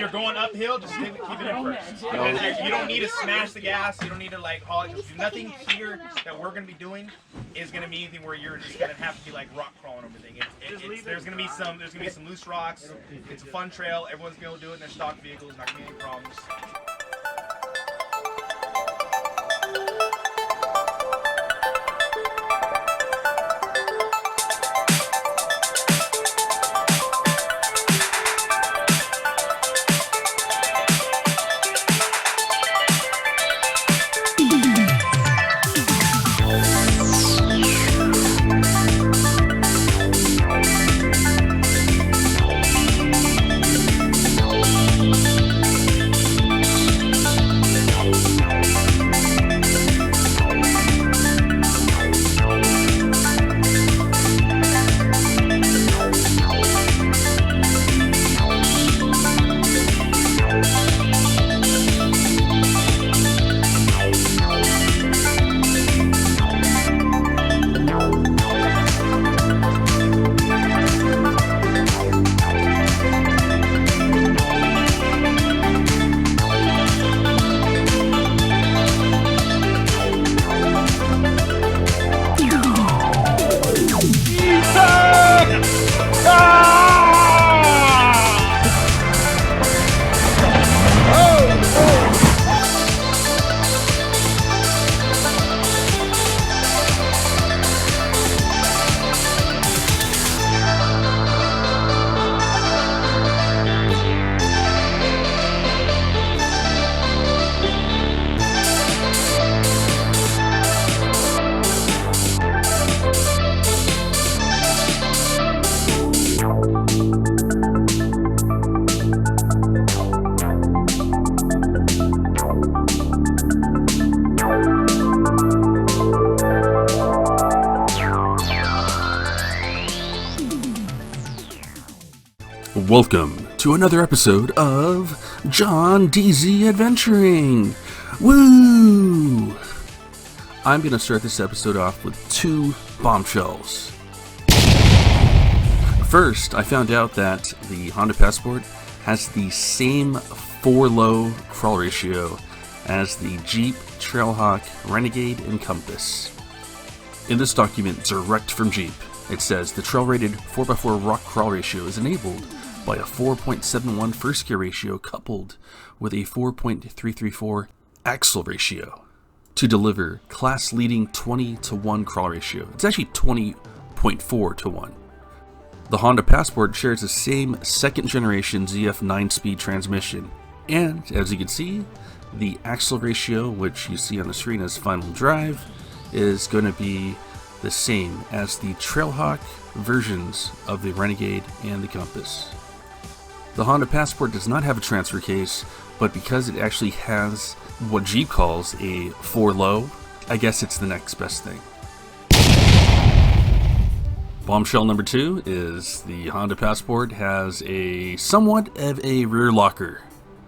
you're going uphill, just keep it in first. You don't need to smash the gas. You don't need to like haul it. Just do nothing here that we're gonna be doing is gonna be anything where you're just gonna have to be like rock crawling over things. There's gonna be some loose rocks. It's a fun trail. Everyone's gonna do it in their stock vehicles. Not gonna be any problems. Welcome to another episode of John DZ Adventuring! Woo! I'm going to start this episode off with two bombshells. First, I found out that the Honda Passport has the same 4-low crawl ratio as the Jeep, Trailhawk, Renegade, and Compass. In this document, direct from Jeep, it says the trail-rated 4x4 rock crawl ratio is enabled by a 4.71 first gear ratio coupled with a 4.334 axle ratio to deliver class-leading 20-to-1 crawl ratio. It's actually 20.4 to 1. The Honda Passport shares the same second-generation ZF 9-speed transmission, and as you can see, the axle ratio, which you see on the screen as final drive, is going to be the same as the Trailhawk versions of the Renegade and the Compass. The Honda Passport does not have a transfer case, but because it actually has what Jeep calls a 4-low, I guess it's the next best thing. Bombshell number 2 is the Honda Passport has a somewhat of a rear locker.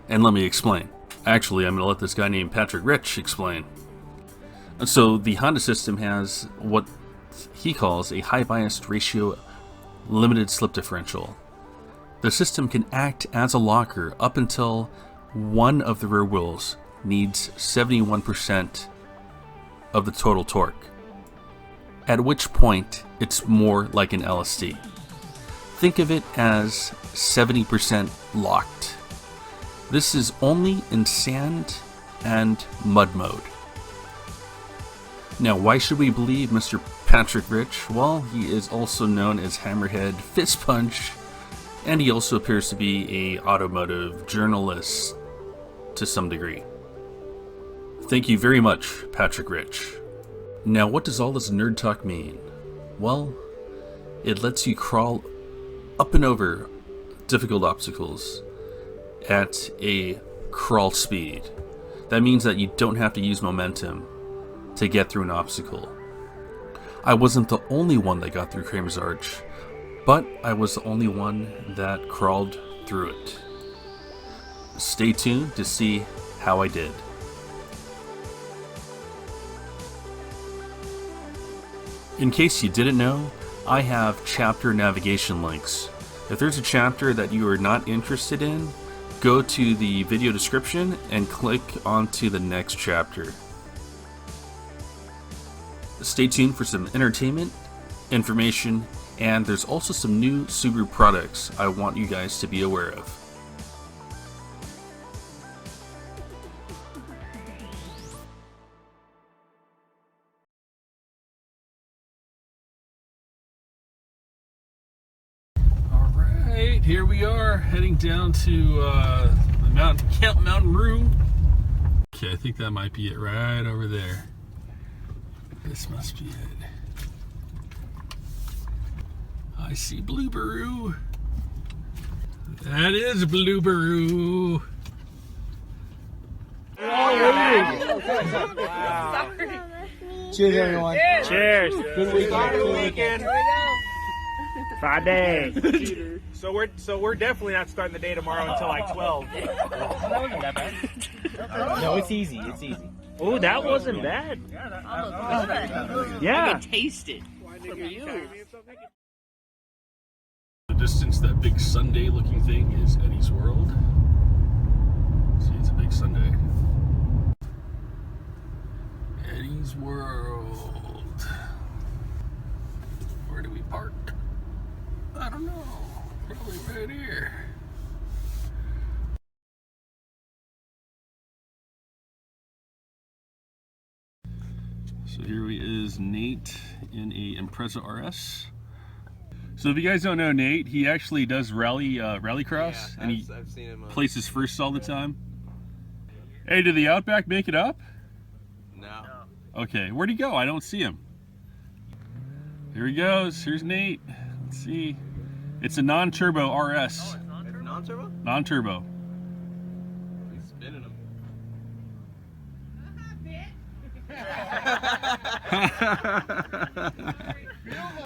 And let me explain. Actually, I'm going to let this guy named Patrick Rich explain. So the Honda system has what he calls a high biased ratio limited slip differential. The system can act as a locker up until one of the rear wheels needs 71% of the total torque, at which point it's more like an LSD. Think of it as 70% locked. This is only in sand and mud mode. Now, why should we believe Mr. Patrick Rich? Well, he is also known as Hammerhead Fist Punch, and he also appears to be an automotive journalist to some degree. Thank you very much, Patrick Rich. Now, what does all this nerd talk mean? Well, it lets you crawl up and over difficult obstacles at a crawl speed. That means that you don't have to use momentum to get through an obstacle. I wasn't the only one that got through Kramer's Arch, but I was the only one that crawled through it. Stay tuned to see how I did. In case you didn't know, I have chapter navigation links. If there's a chapter that you are not interested in, go to the video description and click onto the next chapter. Stay tuned for some entertainment, information, and there's also some new Subaru products I want you guys to be aware of. Alright, here we are heading down to the Camp Mountain Roo. Okay, I think that might be it right over there. This must be it. I see Blueberoo. That is Blueberoo. Wow. Cheers, everyone. Cheers. Good weekend. Friday. So we're definitely not starting the day tomorrow until like 12. That wasn't that bad. No, it's easy. It's easy. Oh, that wasn't bad. Yeah. I can taste it from you. The distance, that big Sunday looking thing is Eddie's World. See, it's a big Sunday. Eddie's World. Where do we park? I don't know. Probably right here. So here he is, Nate, in a Impreza RS. So if you guys don't know Nate, he actually does rallycross, and I've seen him places first all the time. Hey, did the Outback make it up? No. Okay, where'd he go? I don't see him. Here he goes. Here's Nate. Let's see. It's a non-turbo RS. Oh, it's non-turbo? Non-turbo. He's spinning them.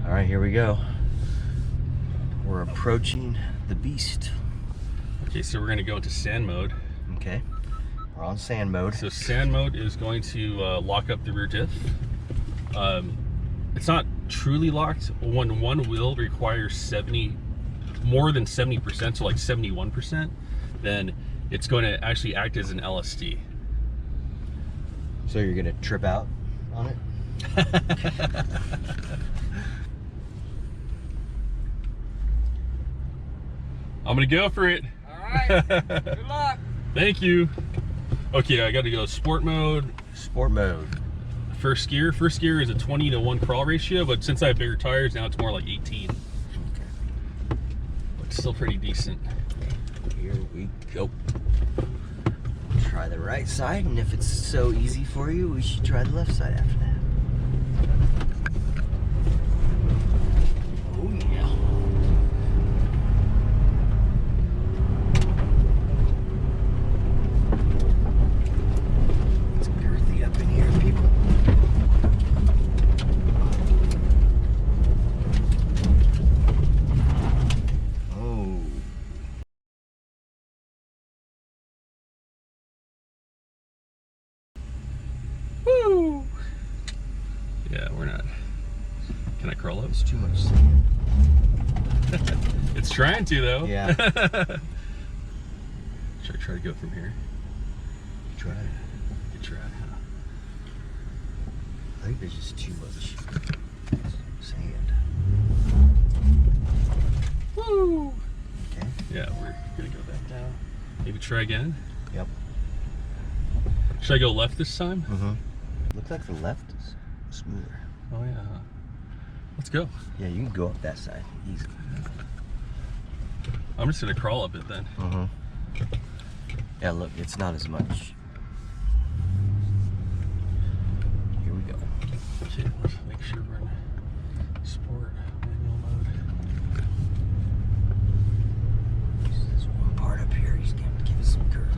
All right, here we go. We're approaching the beast. Okay, so we're going to go into sand mode. Okay, we're on sand mode. So sand mode is going to lock up the rear diff. It's not truly locked. When one wheel requires more than 70%, so like 71%, then it's going to actually act as an LSD. So you're gonna trip out on it? I'm gonna go for it. All right. Good luck. Thank you. Okay, I got to go sport mode. Sport mode. First gear. First gear is a 20-to-1 crawl ratio, but since I have bigger tires, now it's more like 18. But still pretty decent. Here we go. Try the right side, and if it's so easy for you, we should try the left side after that. Oh yeah. It's girthy up in here, people. Oh. Woo! Yeah, we're not. Can I crawl up? It's too much sand. It's trying to, though. Yeah. Should I try to go from here? Try it. Good try. I think there's just too much sand. Woo! Okay. Yeah, we're gonna go back down. Maybe try again. Yep. Should I go left this time? Mm-hmm. Looks like the left is smoother. Oh yeah. Let's go. Yeah, you can go up that side easily. I'm just gonna crawl up it then. Mm-hmm. Yeah, look, it's not as much. Here we go. Okay, let's make sure we're in sport manual mode. There's one part up here, he's gonna give us some girth.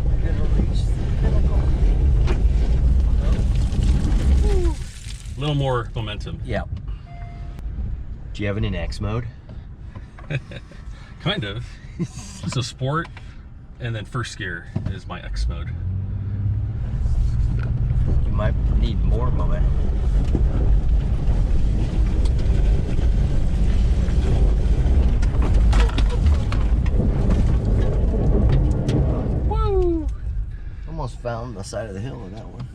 We're gonna reach the pinnacle. A little more momentum. Yeah. Do you have it in X mode? Kind of. So sport, and then first gear is my X mode. You might need more momentum. eastbound the side of the hill with that one.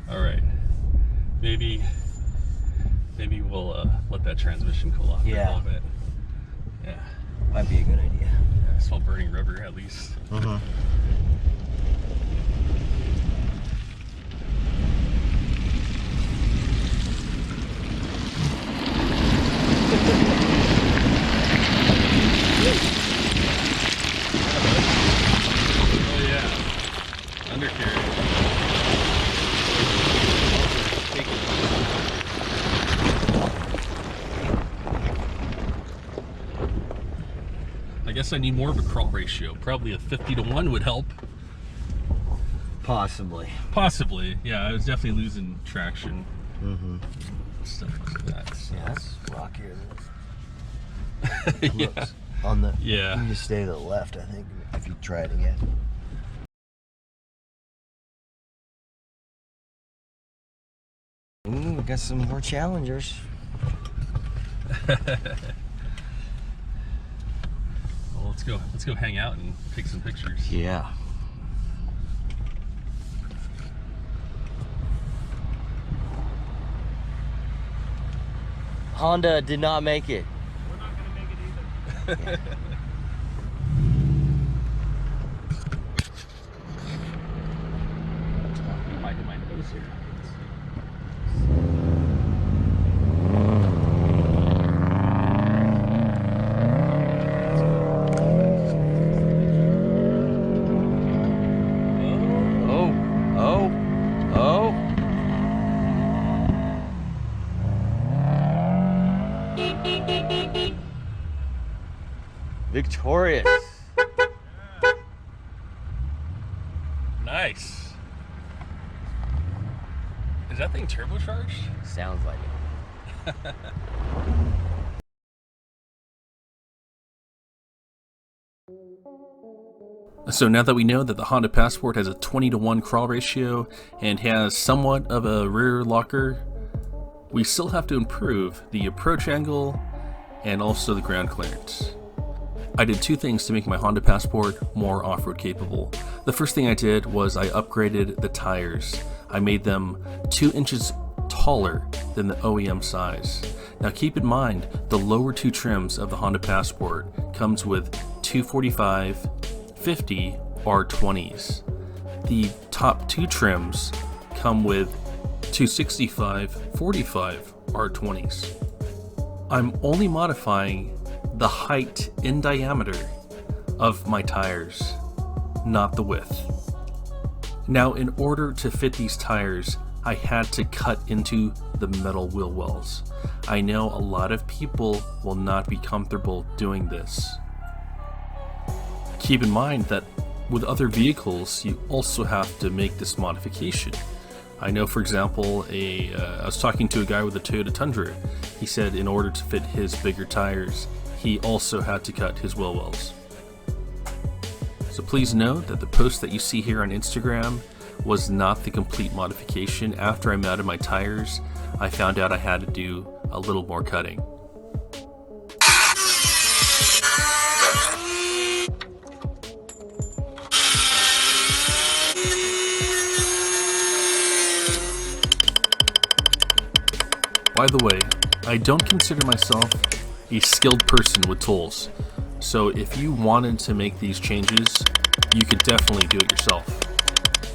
All right. Maybe we'll let that transmission cool off for a little bit. Yeah. Might be a good idea. Yeah, smell burning rubber at least. Mm-hmm. Oh yeah. Undercarriage. I guess I need more of a crawl ratio. Probably a 50-to-1 would help. Possibly. Possibly. Yeah, I was definitely losing traction. Mm-hmm. Stuff like that. So. Yeah, it's rockier than Yeah. looks. On the Yeah. You can just stay to the left, I think, if you try it again. Ooh, we got some more challengers. Well, let's go hang out and take some pictures. Yeah. Honda did not make it. We're not gonna make it either. My nose here. Oh, oh, oh. Victorious. Nice. Is that thing turbocharged? Sounds like it. So now that we know that the Honda Passport has a 20-to-1 crawl ratio and has somewhat of a rear locker, we still have to improve the approach angle and also the ground clearance. I did two things to make my Honda Passport more off-road capable. The first thing I did was I upgraded the tires. I made them 2 inches taller than the OEM size. Now keep in mind, the lower two trims of the Honda Passport comes with 245, 50 R20s. The top two trims come with 265, 45 R20s. I'm only modifying the height in diameter of my tires, not the width. Now, in order to fit these tires, I had to cut into the metal wheel wells. I know a lot of people will not be comfortable doing this. Keep in mind that with other vehicles, you also have to make this modification. I know, for example, I was talking to a guy with a Toyota Tundra. He said in order to fit his bigger tires, he also had to cut his wheel wells. So please note that the post that you see here on Instagram was not the complete modification. After I mounted my tires, I found out I had to do a little more cutting. By the way, I don't consider myself a skilled person with tools, so if you wanted to make these changes, you could definitely do it yourself.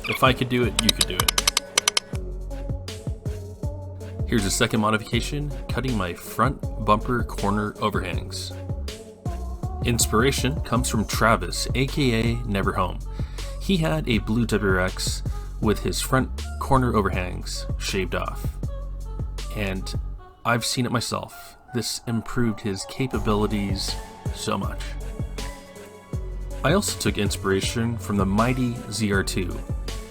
If I could do it, you could do it. Here's a second modification, cutting my front bumper corner overhangs. Inspiration comes from Travis, aka Never Home. He had a blue WRX with his front corner overhangs shaved off. And I've seen it myself. This improved his capabilities so much. I also took inspiration from the mighty ZR2.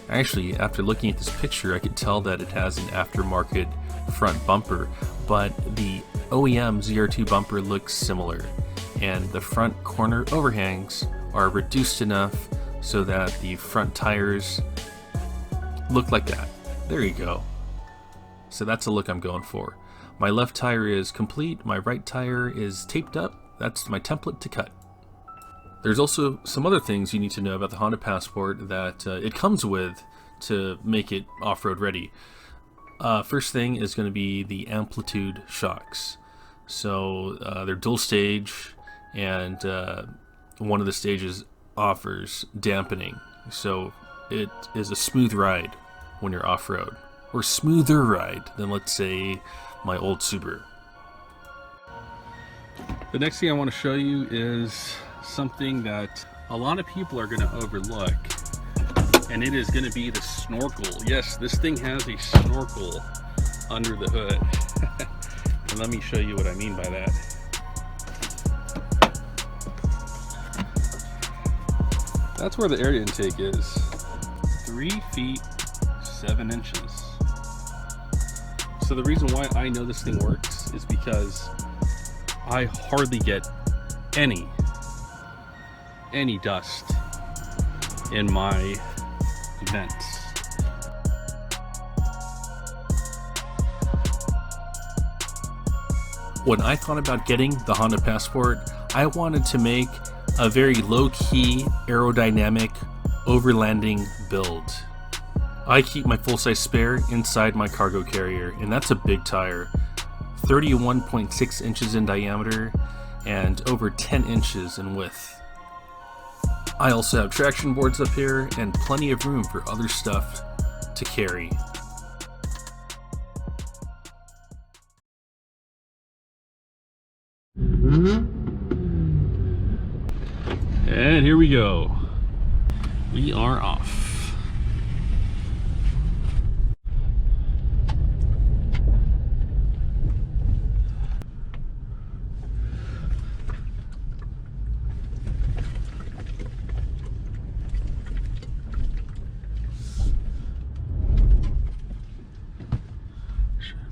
Actually, after looking at this picture, I could tell that it has an aftermarket front bumper, but the OEM ZR2 bumper looks similar, and the front corner overhangs are reduced enough so that the front tires look like that. There you go. So that's the look I'm going for. My left tire is complete, my right tire is taped up. That's my template to cut. There's also some other things you need to know about the Honda Passport that it comes with to make it off-road ready. First thing is going to be the amplitude shocks. So they're dual stage, and one of the stages offers dampening. So it is a smooth ride when you're off-road, or smoother ride than, let's say, my old Subaru. The next thing I want to show you is something that a lot of people are going to overlook, and it is going to be the snorkel. Yes, this thing has a snorkel under the hood. And let me show you what I mean by that. That's where the air intake is. 3 feet 7 inches. So the reason why I know this thing works is because I hardly get any dust in my vents. When I thought about getting the Honda Passport, I wanted to make a very low-key, aerodynamic, overlanding build. I keep my full-size spare inside my cargo carrier, and that's a big tire. 31.6 inches in diameter and over 10 inches in width. I also have traction boards up here and plenty of room for other stuff to carry. And here we go. We are off.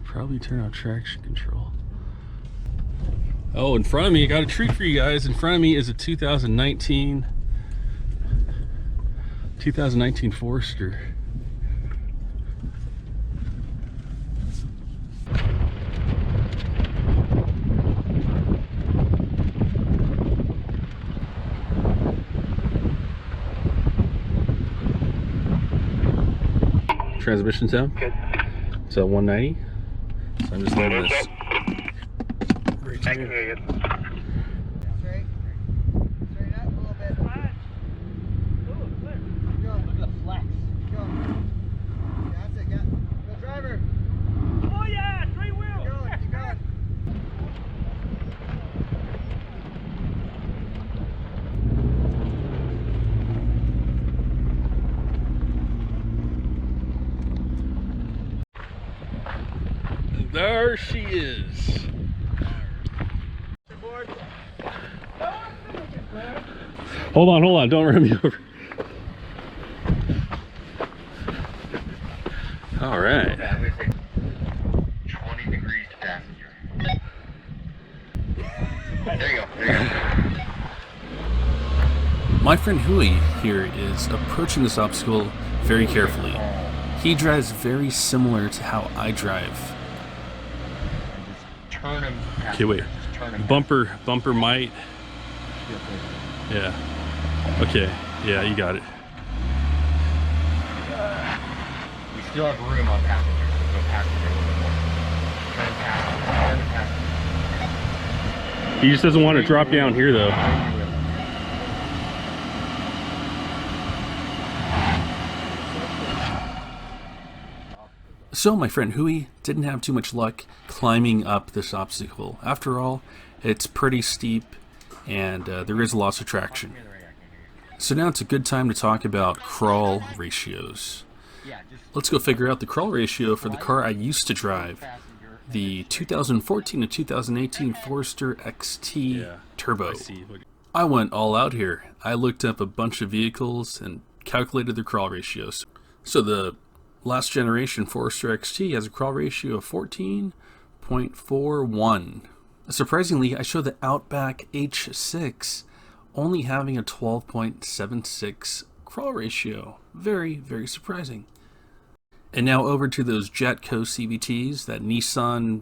Probably turn on traction control. Oh, in front of me, I got a treat for you guys. In front of me is a 2019 Forester. Transmission sound? Good. It's at 190. So I'm just letting this. I can hear you. Straight. Straight up a little bit. Go. Look at the flex. Go. Yeah, that's it. Go driver. Oh yeah, straight wheel. Keep going. Keep going. There she is. Hold on, don't run me over. All right. 20 degrees to passenger. There you go. My friend Hui here is approaching this obstacle very carefully. He drives very similar to how I drive. Turn him. Okay, wait. Turn him. Bumper might. Yeah. Okay. Yeah, you got it. We still have room on passenger, so go passenger a little bit more. Turn passenger. Turn passenger. He just doesn't want to drop down here though. So my friend Hui didn't have too much luck climbing up this obstacle. After all, it's pretty steep and there is a loss of traction. So now it's a good time to talk about crawl ratios. Let's go figure out the crawl ratio for the car I used to drive, the 2014 to 2018 Forester XT Turbo. I went all out here. I looked up a bunch of vehicles and calculated their crawl ratios. So the last generation Forester XT has a crawl ratio of 14.41. Surprisingly, I show the Outback H6 only having a 12.76 crawl ratio. Very, very surprising. And now over to those Jatco CVTs that Nissan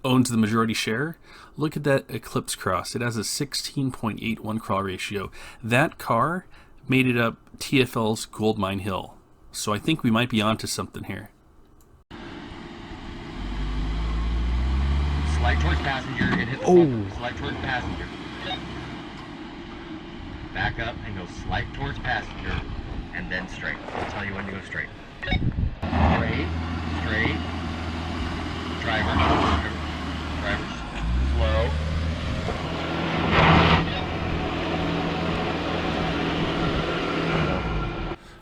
owns the majority share. Look at that Eclipse Cross. It has a 16.81 crawl ratio. That car made it up TFL's Goldmine Hill. So I think we might be onto something here. Slide towards passenger and hit the bumper. Slide towards passenger. Back up and go slight towards passenger and then straight. I'll tell you when to go straight. Straight, straight. Driver, slow.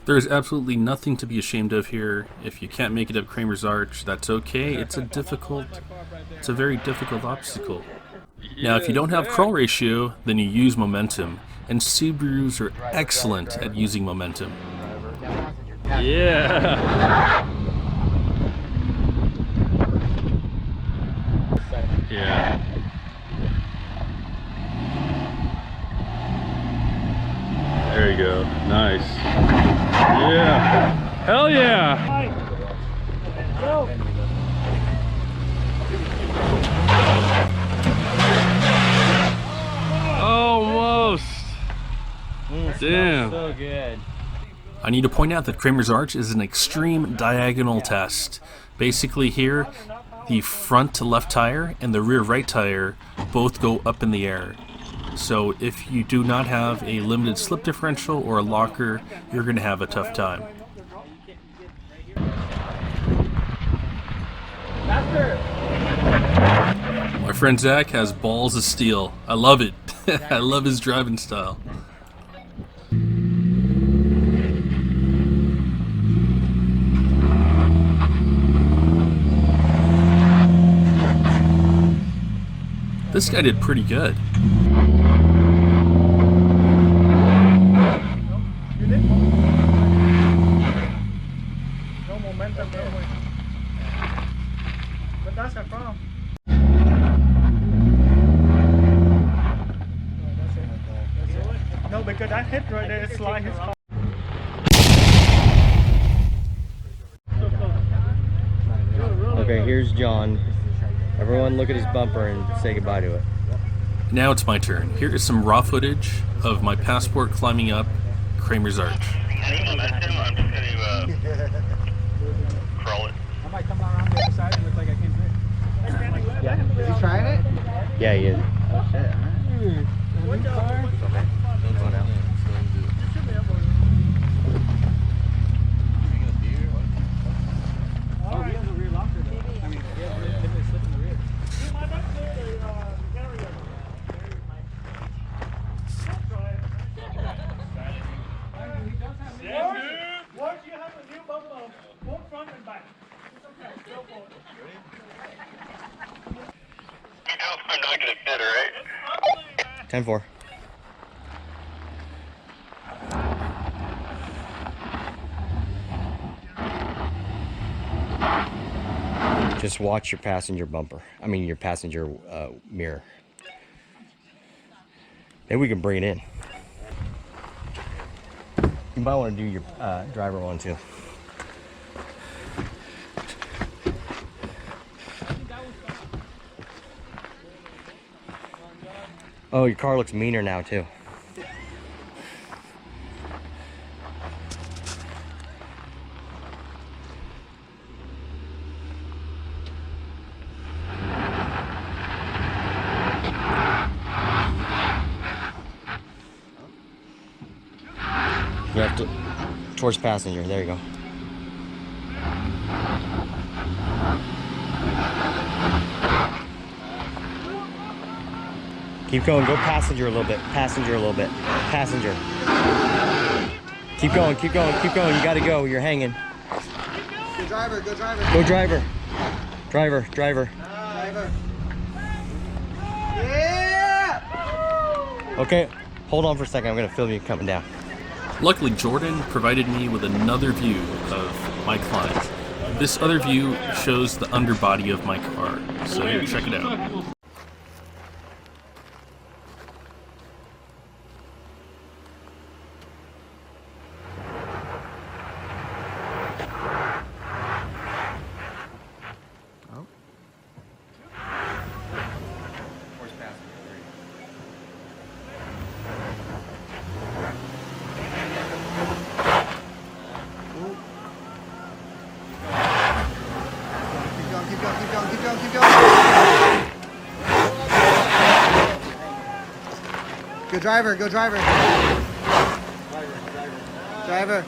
There is absolutely nothing to be ashamed of here. If you can't make it up Kramer's Arch, that's okay. It's a very difficult obstacle. Now, if you don't have crawl ratio, then you use momentum. And Subarus are excellent at using momentum. Yeah. Yeah. There you go. Nice. Yeah. Hell yeah. Almost. Damn. So good. I need to point out that Kramer's Arch is an extreme diagonal test. Basically here, the front left tire and the rear right tire both go up in the air. So if you do not have a limited slip differential or a locker, you're going to have a tough time. My friend Zach has balls of steel. I love it. I love his driving style. This guy did pretty good. No momentum there. But that's a problem. No, because that hit right there, it's like his car. Okay, here's John. Everyone look at his bumper and say goodbye to it. Now it's my turn. Here is some raw footage of my passport climbing up Kramer's Arch. I'm just gonna crawl it. I might come around the other side and look like I can't do it. Yeah. Is he trying it? Yeah, he is. Oh shit, alright. What the? Oh, he has a rear locker though. I mean, he has a limited slip in the rear. George, you have a new bumper, both front and back. It's okay, go for it. I'm not gonna fit, alright? 10-4. Just watch your passenger bumper. I mean your passenger mirror. Maybe we can bring it in. You might want to do your driver one too. Oh, your car looks meaner now too. You have to towards passenger. There you go. Keep going. Go passenger a little bit. Passenger a little bit. Passenger. Keep going. Keep going. Keep going. You got to go. You're hanging. Go driver, go driver. Go driver. Driver. Driver. Driver. Yeah! Okay. Hold on for a second. I'm going to film you coming down. Luckily, Jordan provided me with another view of my climb. This other view shows the underbody of my car. So here, check it out. Good driver, good driver. Driver.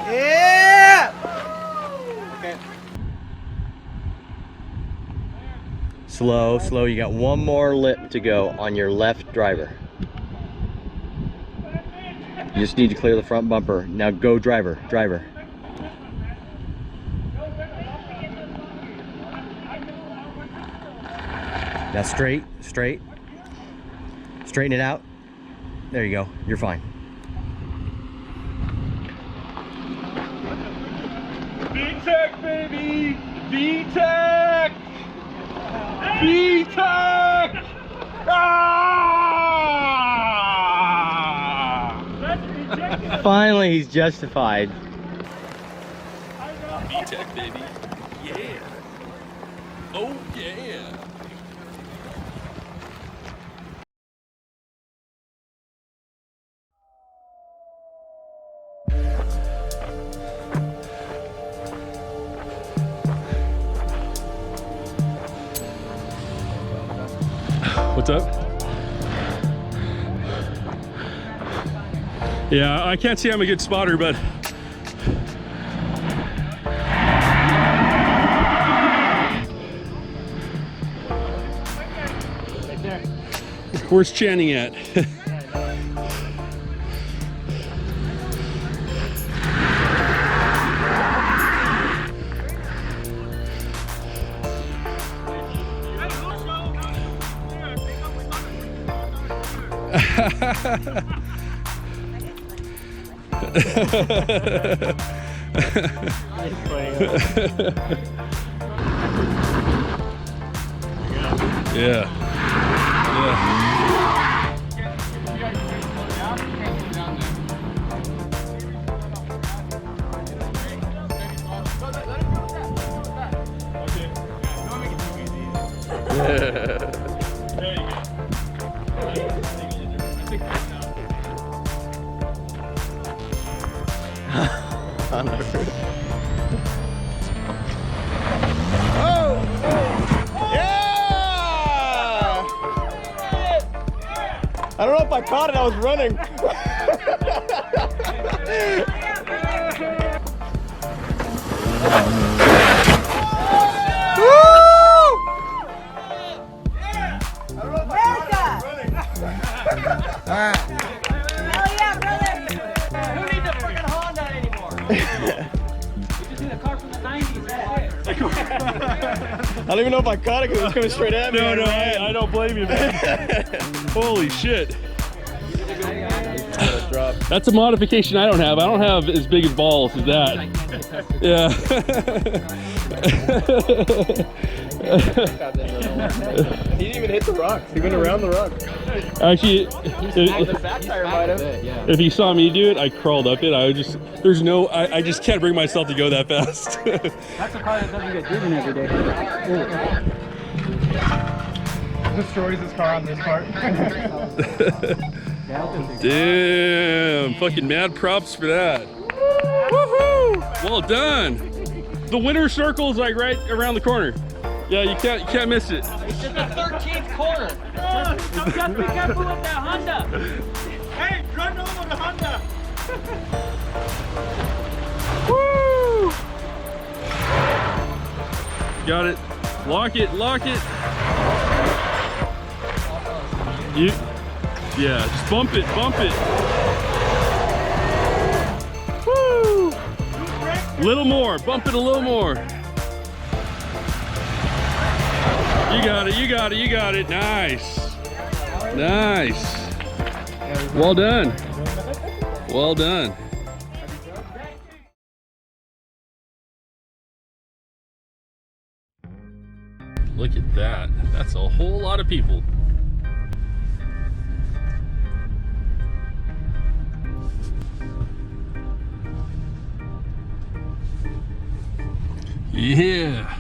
Yeah! Okay. Slow, slow. You got one more lip to go on your left driver. You just need to clear the front bumper. Now go driver, driver. Now straight, straight. Straighten it out. There you go. You're fine. VTEC, baby! VTEC! VTEC! Ah! Finally, he's justified. VTEC, baby. Yeah. Oh, yeah. What's up? Yeah, I can't say I'm a good spotter, but where's Channing at? Yeah. I don't know if I caught it, I was running. Hell yeah, brother! Who needs a freaking Honda anymore? We just need a car from the 90s, that's it. I don't even know if I caught it because it was coming straight at me. No, I don't blame you, man. Holy shit. That's a modification I don't have. I don't have as big as balls as that. Yeah. He didn't even hit the rocks. He went around the rock. Actually, The back tire might have. if you saw me do it, I crawled up it. I would just, there's no, I just can't bring myself to go that fast. That's a car that doesn't get driven every day. Destroys his car on this part. Damn, fucking mad props for that. Woohoo! Well done. The winner circle is like right around the corner. Yeah, you can't miss it. It's in the 13th corner. Just be careful with that Honda. Hey, run over the Honda! Woo! Got it. Lock it, lock it. Yeah, just bump it, bump it. Woo! Little more, bump it a little more. You got it, you got it, you got it. Nice. Nice. Well done. Well done. Look at that. That's a whole lot of people. Yeah.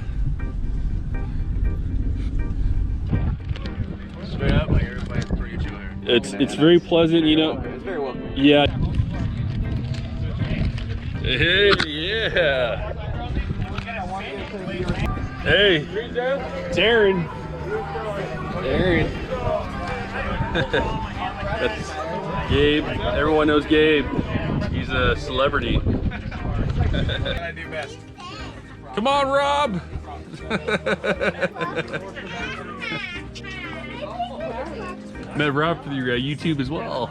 Straight up, like everybody's pretty chill here. It's very pleasant, you know. It's very welcome. Yeah. Hey, yeah. Hey, Darren. Darren. That's Gabe. Everyone knows Gabe. He's a celebrity. I do best. Come on, Rob. Met Rob for your YouTube as well.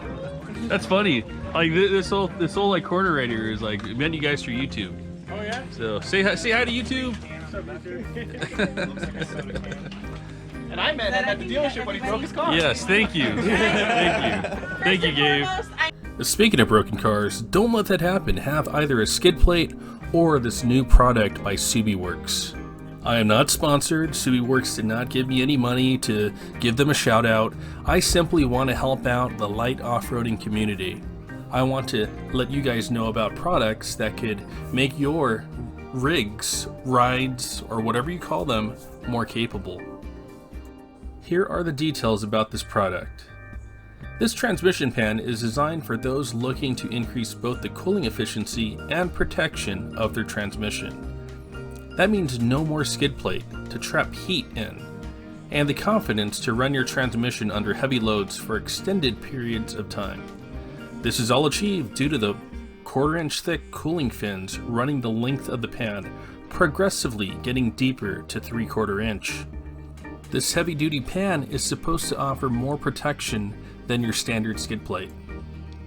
That's funny. Like this whole like corner right here is like met you guys through YouTube. Oh yeah? So say hi to YouTube. And I met him at the dealership when he broke his car. Yes, thank you. Thank you, Gabe. Speaking of broken cars, don't let that happen. Have either a skid plate or this new product by SubiWorks. I am not sponsored. SubiWorks did not give me any money to give them a shout out. I simply want to help out the light off-roading community. I want to let you guys know about products that could make your rigs, rides, or whatever you call them, more capable. Here are the details about this product. This transmission pan is designed for those looking to increase both the cooling efficiency and protection of their transmission. That means no more skid plate to trap heat in, and the confidence to run your transmission under heavy loads for extended periods of time. This is all achieved due to the 1/4 inch thick cooling fins running the length of the pan, progressively getting deeper to 3/4 inch. This heavy-duty pan is supposed to offer more protection than your standard skid plate,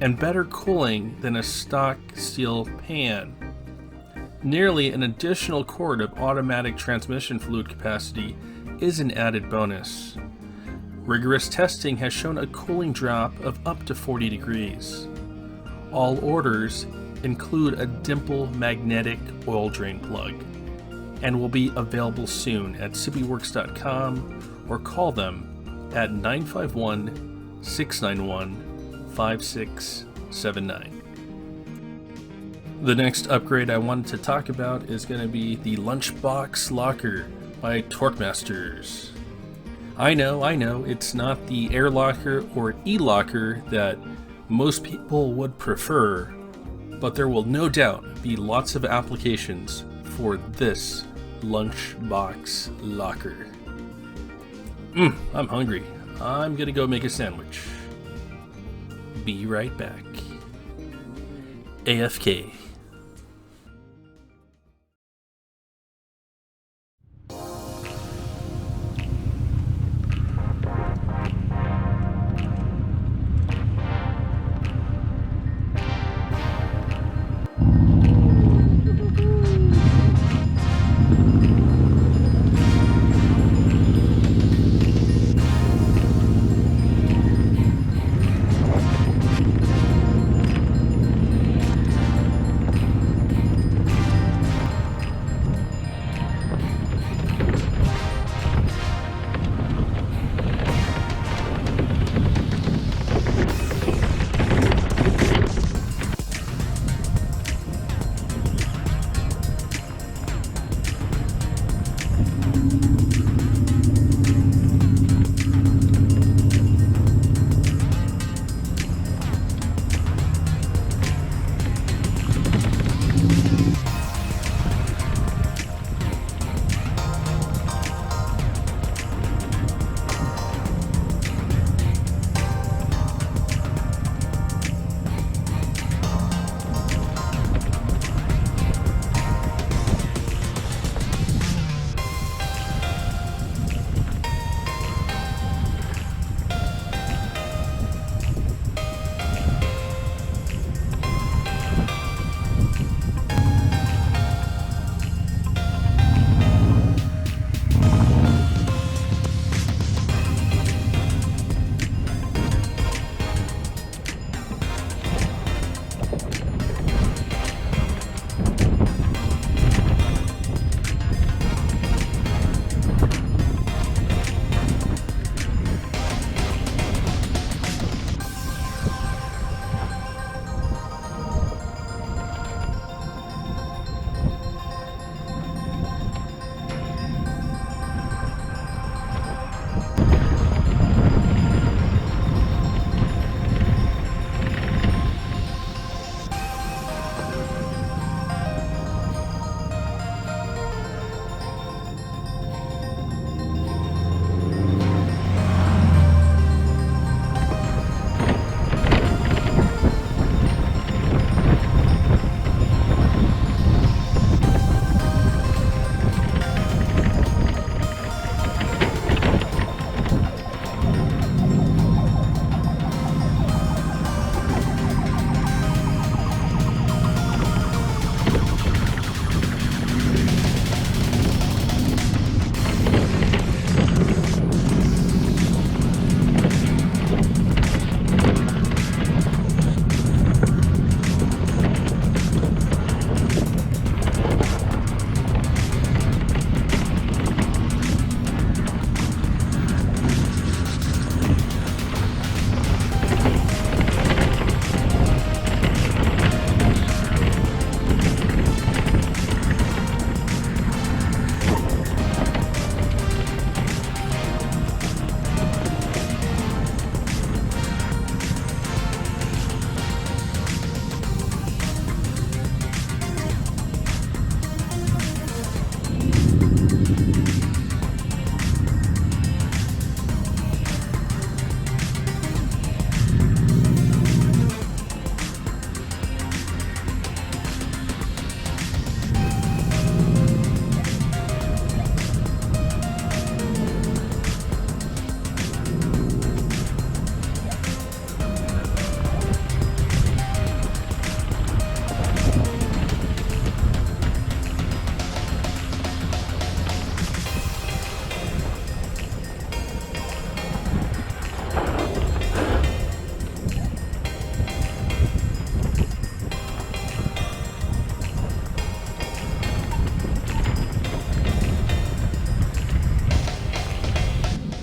and better cooling than a stock steel pan. Nearly an additional quart of automatic transmission fluid capacity is an added bonus. Rigorous testing has shown a cooling drop of up to 40 degrees. All orders include a Dimple magnetic oil drain plug, and will be available soon at SubiWorks.com or call them at 951-691-5679. The next upgrade I wanted to talk about is going to be the Lunchbox Locker by Torquemasters. I know, it's not the air locker or e-locker that most people would prefer, but there will no doubt be lots of applications for this Lunchbox Locker. I'm hungry. I'm gonna go make a sandwich. Be right back. AFK.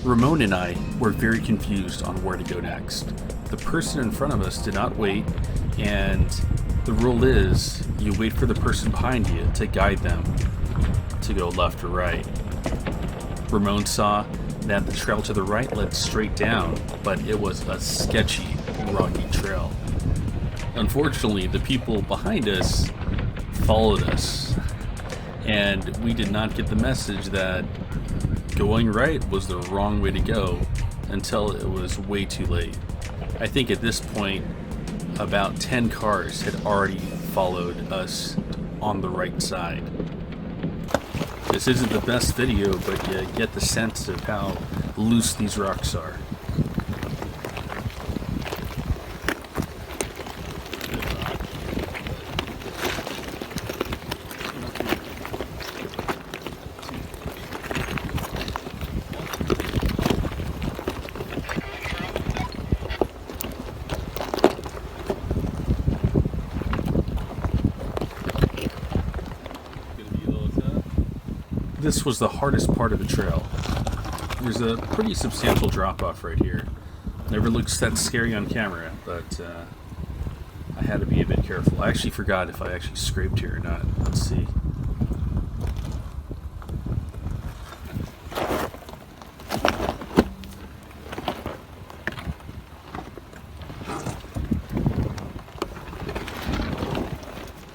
Ramon and I were very confused on where to go next. The person in front of us did not wait, and the rule is you wait for the person behind you to guide them to go left or right. Ramon saw that the trail to the right led straight down, but it was a sketchy, rocky trail. Unfortunately, the people behind us followed us, and we did not get the message that going right was the wrong way to go until it was way too late. I think at this point, about 10 cars had already followed us on the right side. This isn't the best video, but you get the sense of how loose these rocks are. This was the hardest part of the trail. There's a pretty substantial drop-off right here. Never looks that scary on camera, but I had to be a bit careful. I actually forgot if I actually scraped here or not. Let's see.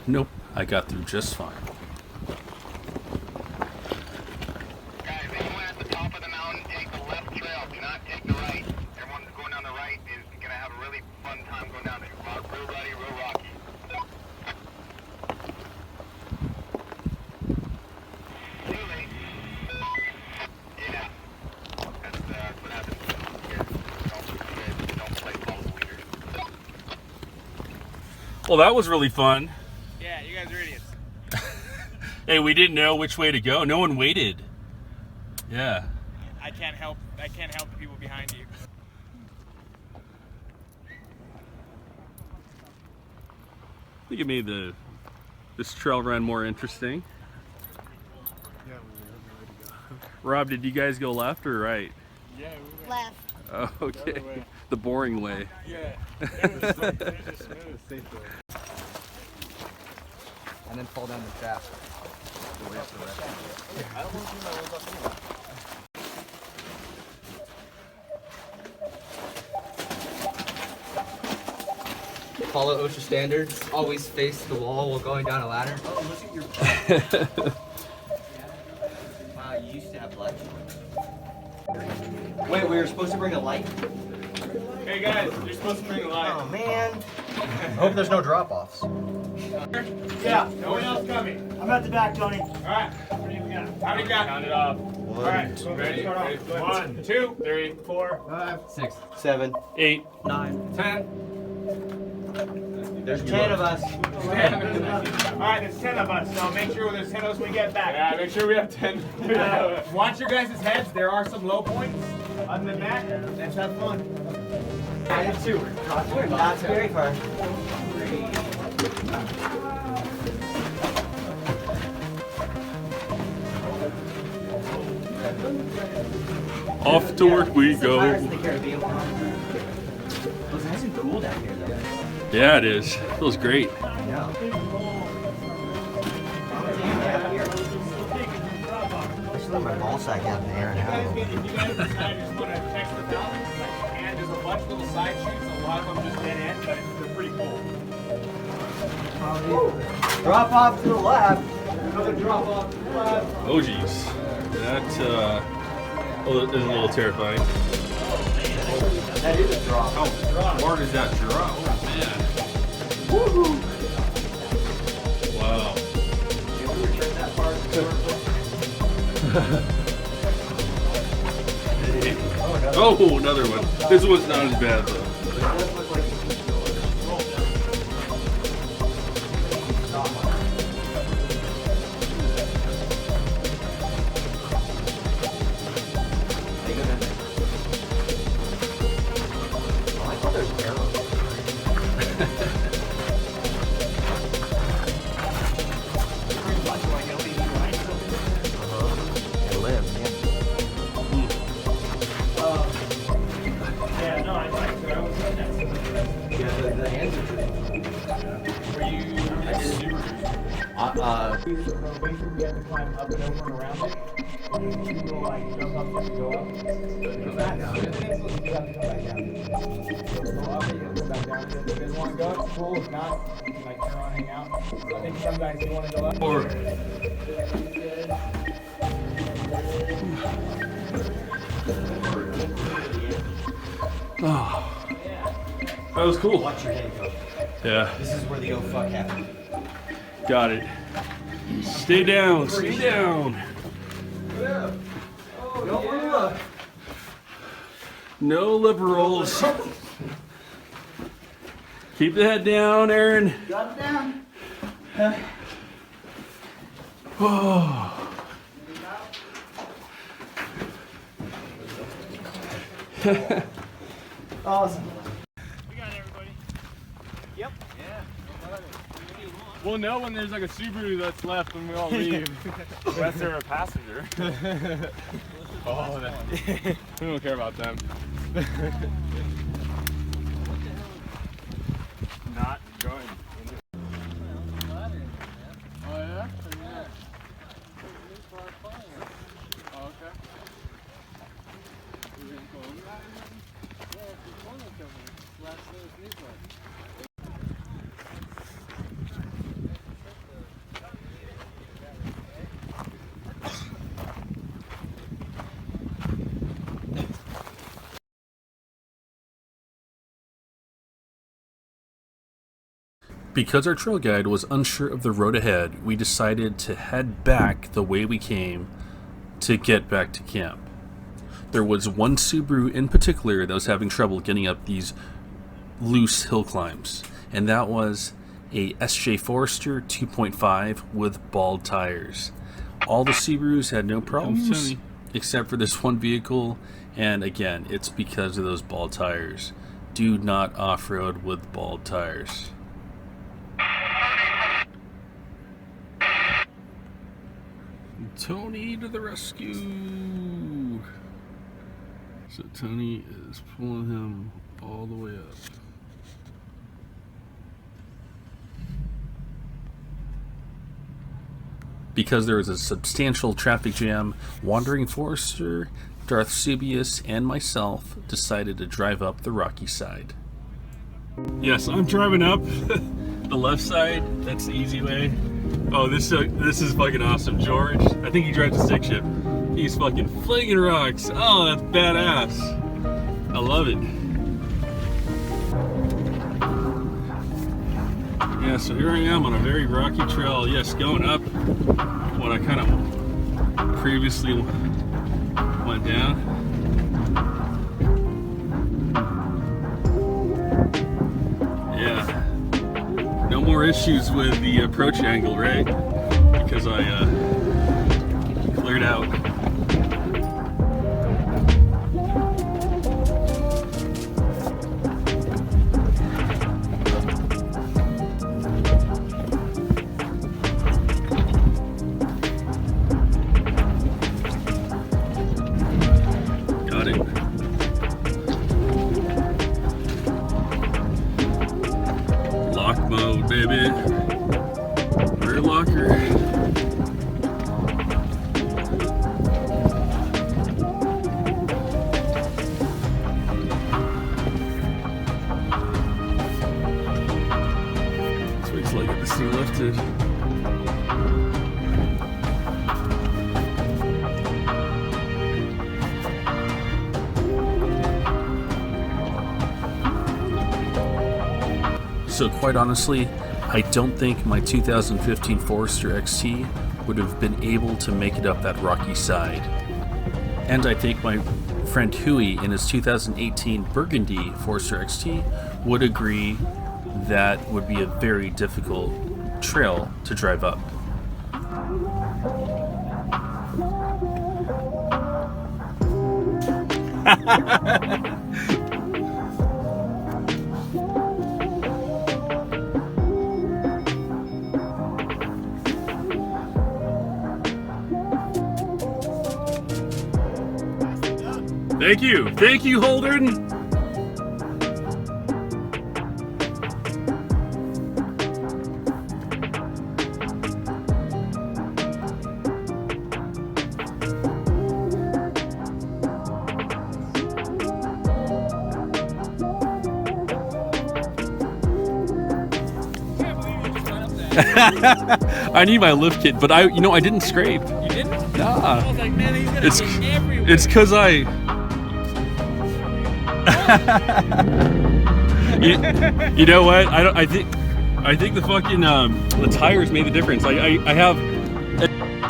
Nope, I got through just fine. Well, that was really fun. Yeah, you guys are idiots. Hey, we didn't know which way to go. No one waited. Yeah. I can't help the people behind you. I think it made this trail run more interesting. Yeah, we go. Rob, did you guys go left or right? Yeah, we went Left. Oh, okay. other way. The boring way. Yeah. There's a smooth, safe way. And then fall down the shaft. I don't want to do my ones up anyway. Follow OSHA standards. Always face the wall while going down a ladder. Oh, look at your Wow, you used to have light. Wait, we were supposed to bring a light? Hey guys, you're supposed to bring a light. Oh man. I hope there's no drop-offs. Yeah. No one else coming. I'm at the back, Tony. Alright. What do you got? How many got? Count it off. Alright, so Ready? start off. Go ahead. 1, 2, 3, 4, 5, 6, 7, 8, 9, 10. There's 10 of us. Alright, there's 10 of us, so make sure there's 10 of us when we get back. Yeah, make sure we have 10. Watch your guys' heads, there are some low points. Other than that, let's have fun. I have 2. Not very far. off to work we go. Pirates of the Caribbean. It was nice and cool down here though. Yeah, it is. Feels great. Yeah. Just let my ball sack out in the air and have If you guys decide you just want to text us out, and there's a bunch of little side shoots, a lot of them just dead end, but they're pretty cool. drop off to the left. Another drop off to the left. Oh geez. That is a little terrifying. That is a drop. How hard is that drop? Oh man. Woohoo! Wow. Can we return that part? Oh, another one. This one's not as bad though. It does look like Were you Basically, we have to climb up and over and around it. And you go like jump up and go up. Come back down. You have to come back down. Go up and you have to come back down. If you guys want to go, it's cool. If not, you can like turn around and hang out. I think some guys do want to go up. Oh, that was cool. Watch your head go. Yeah, This is where the oh fuck happened. got it. Stay down, stay down. Oh, don't look. No liberals. Keep the head down, Aaron. Got it down. Oh. Awesome. We'll know when there's like a Subaru that's left when we all leave. Unless they're a passenger. Oh, we don't care about them. Not going. Oh yeah? Oh, okay. Because our trail guide was unsure of the road ahead, we decided to head back the way we came to get back to camp. There was one Subaru in particular that was having trouble getting up these loose hill climbs, and that was a SJ Forester 2.5 with bald tires. All the Subarus had no problems except for this one vehicle, and again, it's because of those bald tires. Do not off-road with bald tires. Tony to the rescue! So Tony is pulling him all the way up. Because there was a substantial traffic jam, Wandering Forester, Darth Subius, and myself decided to drive up the rocky side. Yes, I'm driving up the left side. That's the easy way. Oh, this is fucking awesome. George, I think he drives a stick shift. He's fucking flinging rocks. Oh, that's badass. I love it. Yeah, so here I am on a very rocky trail. Yes, going up what I kind of previously went down. Yeah. No more issues with the approach angle, right? Because I cleared out. Got it. Lock mode, baby. Rear locker. Let's wait till I get this thing lifted. So quite honestly, I don't think my 2015 Forester XT would have been able to make it up that rocky side. And I think my friend Huey in his 2018 Burgundy Forester XT would agree that would be a very difficult trail to drive up. Thank you, Holden. I need my lift kit, but I didn't scrape. You didn't? Nah. I was like, man, he's gonna It's be everywhere. it's cause you know what? I think the fucking the tires made the difference. Like I have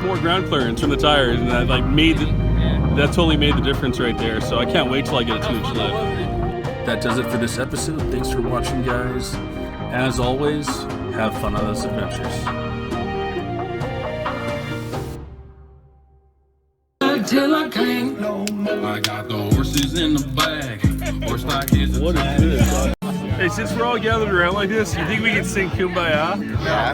more ground clearance from the tires, and that like that totally made the difference right there. So I can't wait till I get a 2-inch lift. That does it for this episode. Thanks for watching, guys. As always, have fun on those adventures. Till I can't no more. I got the horses in the bag. Horse stock is What is this? Hey, since we're all gathered around like this, you think we can sing Kumbaya? Yeah.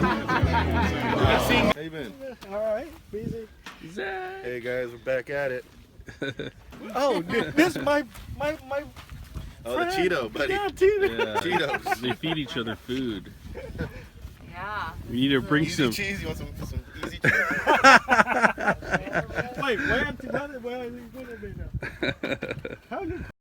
How you been? All right, busy. Hey guys, we're back at it. Oh, this is my Oh, the Cheeto, buddy. Yeah, Cheeto. Yeah. Cheetos. They feed each other food. Yeah. We need to bring Easy some cheese. You want some easy cheese? Wait, where are you going to be now? How you